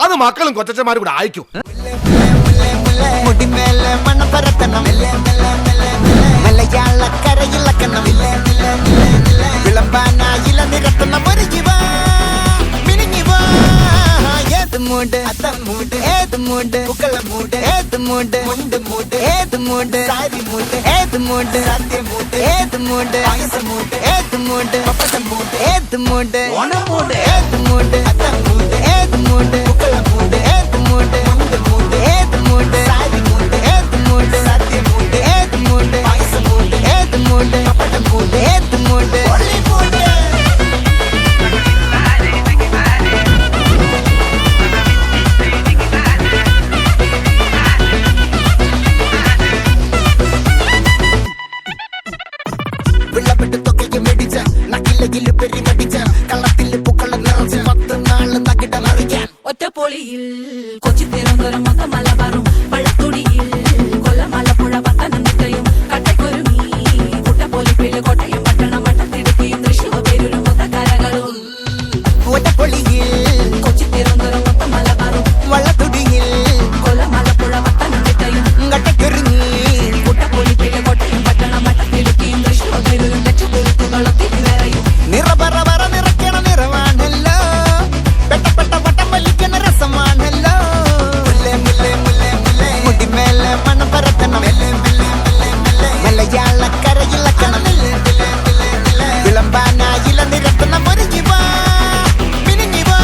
അത് മക്കളും കൊച്ചന്മാരും കൂടെ അയക്കും. മൂട് മൂട് ഏത് മൂട് പൂക്കള മൂട് ഏത് മൂട് മുണ്ട് മൂട് ഏത് മൂട് സാരി മൂട് ഏത് മൂട് സദ്യ മൂട് ഏത് മൂട് പായസ മൂട് ഏത് മൂട് പപ്പടം മൂട് ഏത് മൂട് ഓണം മൂട് ഏത് മൂട് അത്തം മൂട് ഏത് മൂട് പൂക്കള മൂട് ഏത് മൂട് മുണ്ട് മൂട് ഏത് മൂട് സാരി മൂട് ഏത് മൂട് സദ്യ മൂട് ഏത് മൂട് പായസ മൂട് ഏത് മൂട് പപ്പടം മൂട് ഏത് മൂട് ഒറ്റപ്പൊളിയിൽ കൊച്ചി തിരുവനന്തപുരം മൊത്തം മലബാറും പഴത്തൊടിയിൽ കൊല്ലം ആലപ്പുഴ പത്തനംതിട്ടയും കട്ടക്കൊരുമി കുട്ടപ്പൊലിപ്പില് കോട്ടയം പട്ടണം മട്ടത്തിടുക്കിയും തൃശ്ശൂർ പേരൂരും മൊത്തക്കരകളും ഒറ്റപ്പൊളിയിൽ കൊച്ചി തിരുവനന്തപുരം മൊത്തം മലബാറും വള്ളത്തൊടിയിൽ കൊല്ലം ആലപ്പുഴ പത്തനംതിട്ടയും കട്ടക്കൊരുങ്ങി കുട്ടപ്പൊലിപ്പില് കോട്ടയം പട്ടണം മട്ടത്തിടുക്കിയും തൃശ്ശൂർ പേരൂരും ലക്ഷപുരത്തുകളും തിരുവരയും നിറപറ വറ നിറയ്ക്കണ നിറവാണല്ലോ പെട്ടപ്പെട്ട വട്ടം വലിക്കണ രസമാണല്ലോ മുടിമേലെ മണം പരത്തണം മലയാളക്കരയിലക്കണം വിളമ്പാനായില നിരത്തണം ഒരുങ്ങിവാ മിനിങ്ങിവാ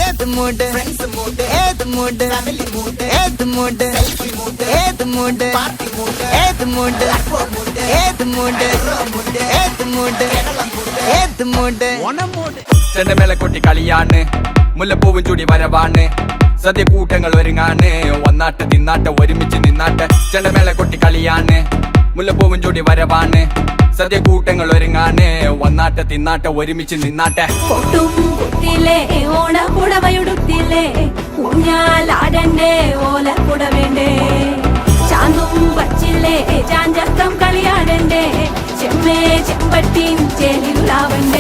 ഏത് മൂട് ഫ്രണ്ട്സ് മൂട് ഏത് മൂട് ഫാമിലി മൂട് ഏത് മൂട് സെൽഫി മൂട് ഏത് മൂട് പാർട്ടി മൂട് ഏത് മൂട് ഏത് മൂട് ഏത് മൂട് ഏത് മൂട് ഓണം മൂട് ചെണ്ടമേള കൊട്ടി കളിയാണ് മുല്ലപ്പൂവും ചൂടി വരവാണ് സദ്യ കൂട്ടങ്ങൾ ഒരുങ്ങാണ് ഒന്നാട്ട് തിന്നാട്ട് ഒരുമിച്ച് നിന്നാട്ട് ചെണ്ടമേള കൊട്ടി കളിയാണ് മുല്ലപ്പൂവും ചൂടി വരവാണ് സദ്യ കൂട്ടങ്ങൾ ഒരുങ്ങാണ് ഒന്നാട്ട് തിന്നാട്ട് ഒരുമിച്ച് നിന്നാട്ടെ കൊട്ടും കുത്തിലെ ഓണപ്പുടവയുടുത്തില്ലേ ഊഞ്ഞാലാടണ്ടേ ഓലക്കുട വേണ്ടേ ചാന്തും വച്ചില്ലേ ചാഞ്ചക്കം കളിയാടണ്ടേ ചെമ്മേ ചെമ്പട്ടിയും ചേലിലാവണ്ടേ